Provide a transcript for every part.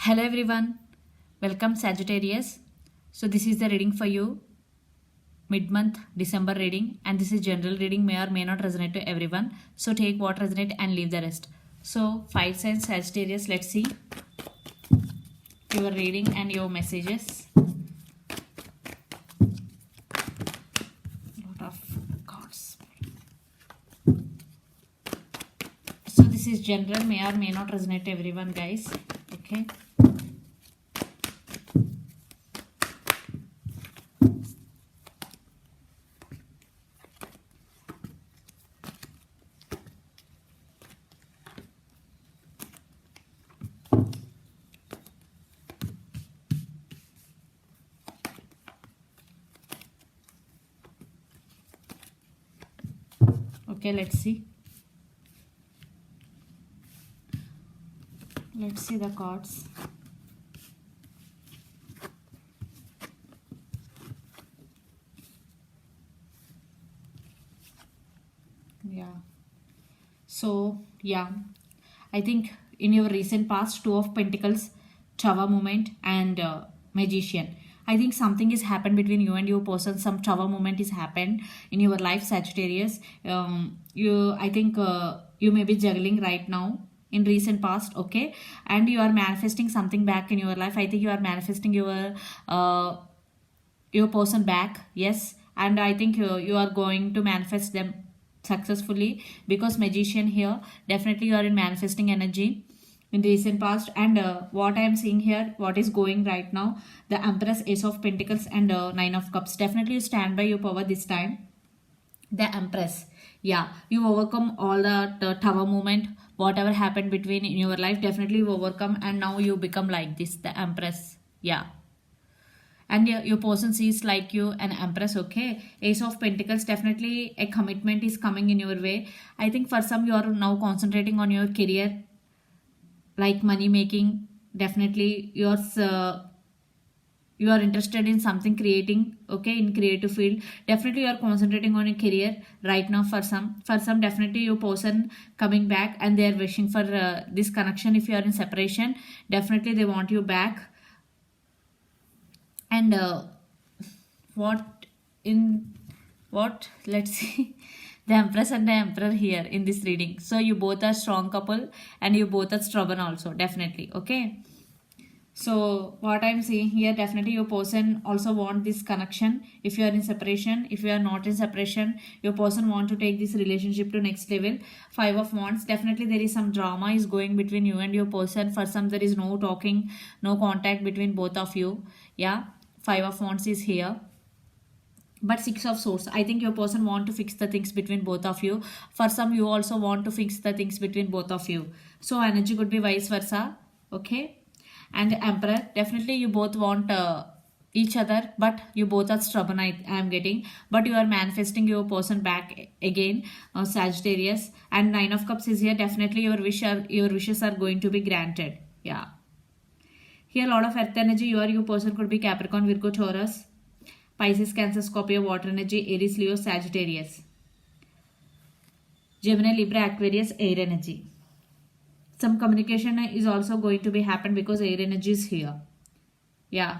Hello everyone, welcome Sagittarius. So this is the reading for you, mid-month December reading, and this is general reading, may or may not resonate to everyone. So take what resonate and leave the rest. So 5 signs Sagittarius, let's see your reading and your messages. Lot of cards. So this is general, may or may not resonate to everyone, guys. Okay. Okay, let's see. Let's see the cards. Yeah. So, yeah. I think in your recent past, Two of Pentacles, Tower moment, and Magician. I think something has happened between you and your person. Some Tower moment is happened in your life, Sagittarius. I think you may be juggling right now in recent past, okay, and you are manifesting something back in your life. I think you are manifesting uh, your person back, yes, and I think you are going to manifest them successfully because Magician here, definitely you are in manifesting energy in the recent past. And what I am seeing here, what is going right now, the Empress, Ace of Pentacles, and Nine of Cups. Definitely you stand by your power this time. The Empress, yeah, you overcome all the tower movement, whatever happened between in your life, definitely you overcome, and now you become like this, the Empress, yeah. And your person sees like you an Empress, okay. Ace of Pentacles, definitely a commitment is coming in your way. I think for some you are now concentrating on your career, like money making. Definitely you are interested in something creating, okay, in creative field. Definitely you are concentrating on a career right now. For some definitely your person coming back and they are wishing for this connection. If you are in separation, definitely they want you back. And what in what let's see, the Empress and the Emperor here in this reading. So you both are strong couple and you both are stubborn also, definitely, okay. So what I'm seeing here, definitely your person also want this connection. If you are in separation, if you are not in separation, your person want to take this relationship to next level. Five of Wands, definitely there is some drama is going between you and your person. For some there is no talking, no contact between both of you, yeah. Five of Wands is here. But Six of Swords, I think your person want to fix the things between both of you. For some you also want to fix the things between both of you. So energy could be vice versa, okay. And Emperor, definitely you both want each other, but you both are stubborn, I am getting. But you are manifesting your person back again, Sagittarius. And Nine of Cups is here, definitely your wishes are going to be granted, yeah. Here a lot of earth energy. Your person could be Capricorn, Virgo, Taurus, Pisces, Cancer, Scorpio, water energy, Aries, Leo, Sagittarius, Gemini, Libra, Aquarius, air energy. Some communication is also going to be happen because air energy is here, yeah.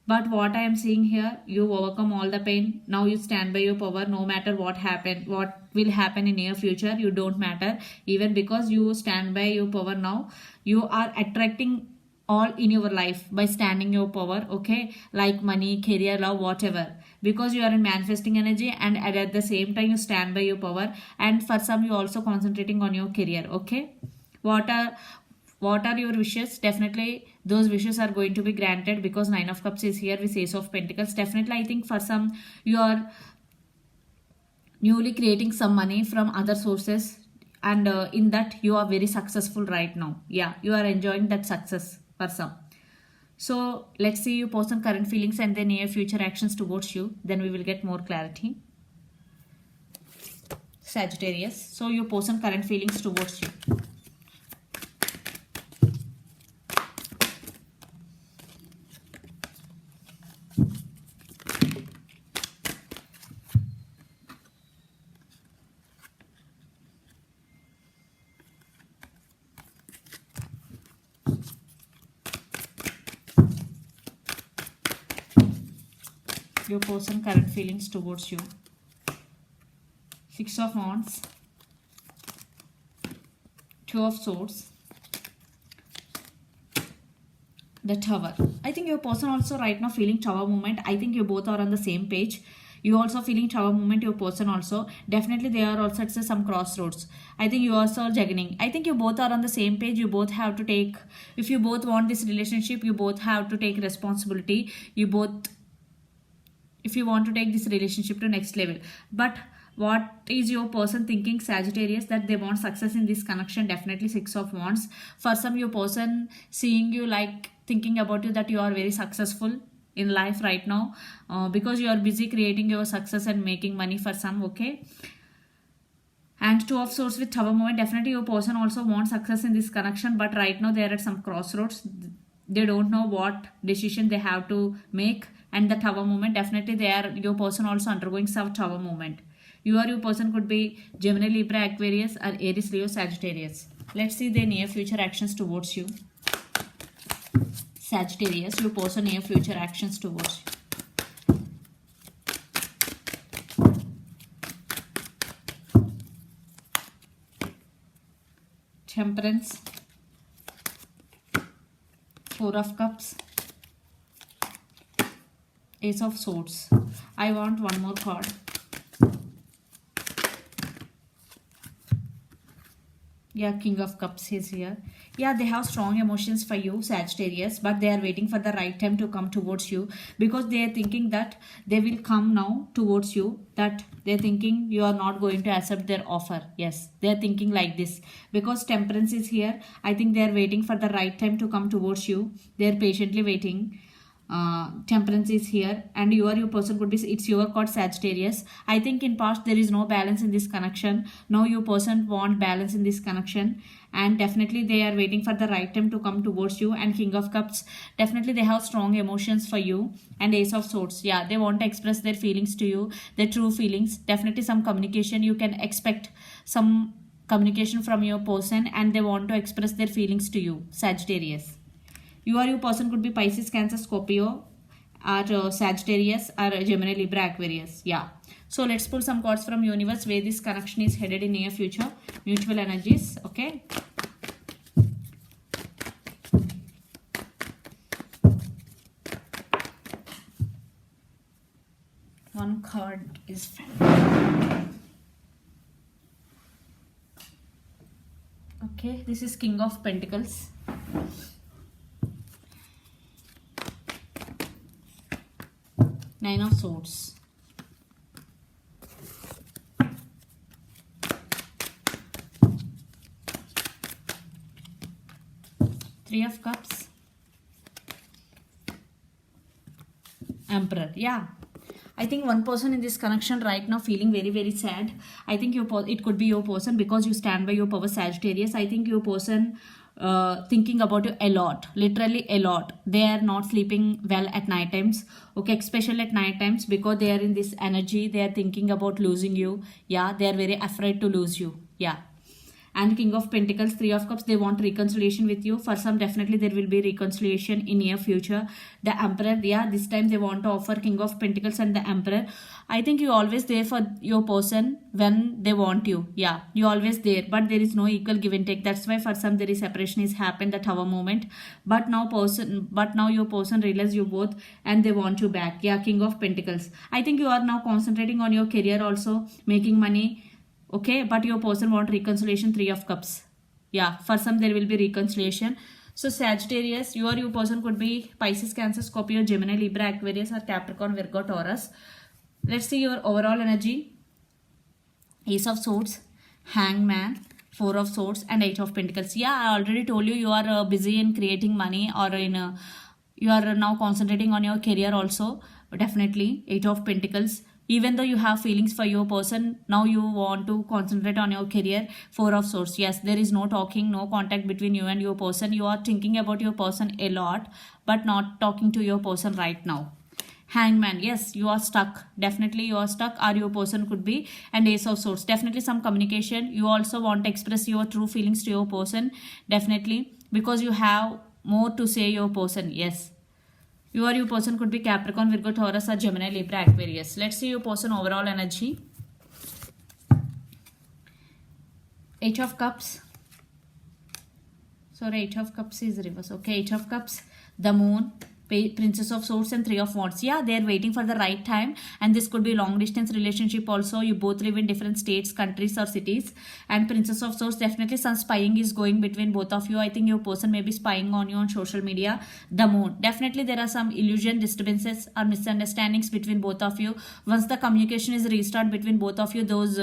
But what I am seeing here, you overcome all the pain. Now you stand by your power. No matter what happen, what will happen in near future, you don't matter. Even because you stand by your power now, you are attracting all in your life by standing your power. Okay, like money, career, love, whatever. Because you are in manifesting energy and at the same time you stand by your power. And for some, you also concentrating on your career. Okay, what are what are your wishes? Definitely those wishes are going to be granted because Nine of Cups is here with Ace of Pentacles. Definitely I think for some you are newly creating some money from other sources, and in that you are very successful right now, yeah. You are enjoying that success for some. So let's see your person current feelings and the near future actions towards you, then we will get more clarity, Sagittarius. So your person current feelings towards you. your person current feelings towards you. Six of Wands, Two of Swords, the Tower. I think your person also right now feeling Tower movement. I think you both are on the same page. You also feeling Tower movement, your person also. Definitely they are also at some crossroads. I think you also are juggling. I think you both are on the same page. You both have to take, if you both want this relationship, you both have to take responsibility. You both, if you want to take this relationship to next level. But what is your person thinking, Sagittarius? That they want success in this connection. Definitely Six of Wands. For some, your person seeing you, like thinking about you, that you are very successful in life right now, because you are busy creating your success and making money for some. Okay. And Two of Swords with Tower movement. Definitely your person also wants success in this connection, but right now they are at some crossroads. They don't know what decision they have to make. And the Tower movement, definitely they are, your person also undergoing some Tower movement. You or your person could be Gemini, Libra, Aquarius, or Aries, Leo, Sagittarius. Let's see their near future actions towards you. Sagittarius, your person near future actions towards you. Temperance, Four of Cups, Ace of Swords. I want one more card. Yeah, King of Cups is here. Yeah, they have strong emotions for you, Sagittarius, but they are waiting for the right time to come towards you, because they are thinking that they will come now towards you, that they're thinking you are not going to accept their offer. Yes, they're thinking like this, because Temperance is here. I think they are waiting for the right time to come towards you. They are patiently waiting. Temperance is here, and you or your person could be, it's your card, Sagittarius. I think in past there is no balance in this connection. Now your person want balance in this connection, and definitely they are waiting for the right time to come towards you. And King of Cups, definitely they have strong emotions for you. And Ace of Swords, yeah, they want to express their feelings to you, their true feelings. Definitely some communication, you can expect some communication from your person, and they want to express their feelings to you, Sagittarius. You or your person could be Pisces, Cancer, Scorpio, or Sagittarius, or Gemini, Libra, Aquarius. Yeah. So let's pull some cards from universe where this connection is headed in near future. Mutual energies. Okay. One card is okay. This is King of Pentacles. Nine of Swords. Three of Cups. Emperor. Yeah. I think one person in this connection right now feeling very, very sad. I think it could be your person, because you stand by your power, Sagittarius. I think your person thinking about you a lot, literally a lot. They are not sleeping well at night times. Okay, especially at night times, because they are in this energy. They are thinking about losing you. Yeah, they are very afraid to lose you. Yeah. And King of Pentacles, Three of Cups, they want reconciliation with you. For some, definitely there will be reconciliation in near future. The Emperor, yeah, this time they want to offer King of Pentacles and the Emperor. I think you always there for your person when they want you. Yeah, you always there, but there is no equal give and take. That's why for some there is separation is happened, the Tower moment. But now your person realize you both and they want you back. Yeah, King of Pentacles. I think you are now concentrating on your career also, making money. Okay, but your person want reconciliation, Three of Cups. Yeah, for some there will be reconciliation. So Sagittarius, you or your person could be Pisces, Cancer, Scorpio, Gemini, Libra, Aquarius, or Capricorn, Virgo, Taurus. Let's see your overall energy. Ace of Swords, Hangman, Four of Swords, and Eight of Pentacles. Yeah, I already told you, you are busy in creating money, or you are now concentrating on your career also. Definitely, Eight of Pentacles. Even though you have feelings for your person, now you want to concentrate on your career. Four of Swords. Yes, there is no talking, no contact between you and your person. You are thinking about your person a lot, but not talking to your person right now. Hangman. Yes, you are stuck. Definitely you are stuck, or your person could be. And Ace of Swords. Definitely some communication. You also want to express your true feelings to your person. Definitely. Because you have more to say your person. Yes. You or your person could be Capricorn, Virgo, Taurus, or Gemini, Libra, Aquarius. Let's see your person overall energy. Eight of Cups. Sorry, Eight of Cups is reverse. Okay, Eight of Cups, the Moon, Princess of Swords, and Three of Wands. Yeah, they are waiting for the right time, and this could be long distance relationship also. You both live in different states, countries, or cities. And Princess of Swords, definitely some spying is going between both of you. I think your person may be spying on you on social media. The Moon, definitely there are some illusion, disturbances, or misunderstandings between both of you. Once the communication is restarted between both of you, those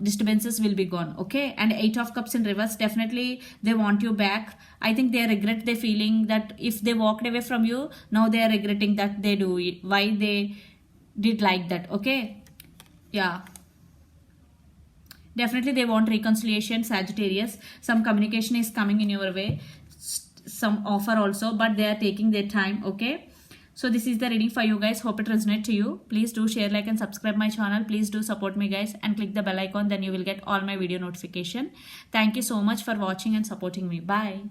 disturbances will be gone. Okay, and Eight of Cups in reverse, definitely they want you back. I think they regret the feeling that if they walked away from you, now they are regretting that they do it. Why they did like that? Okay, yeah. Definitely they want reconciliation, Sagittarius. Some communication is coming in your way, some offer also, but they are taking their time. Okay, so this is the reading for you guys. Hope it resonates to you. Please do share, like, and subscribe my channel. Please do support me guys, and click the bell icon, then you will get all my video notification. Thank you so much for watching and supporting me. Bye.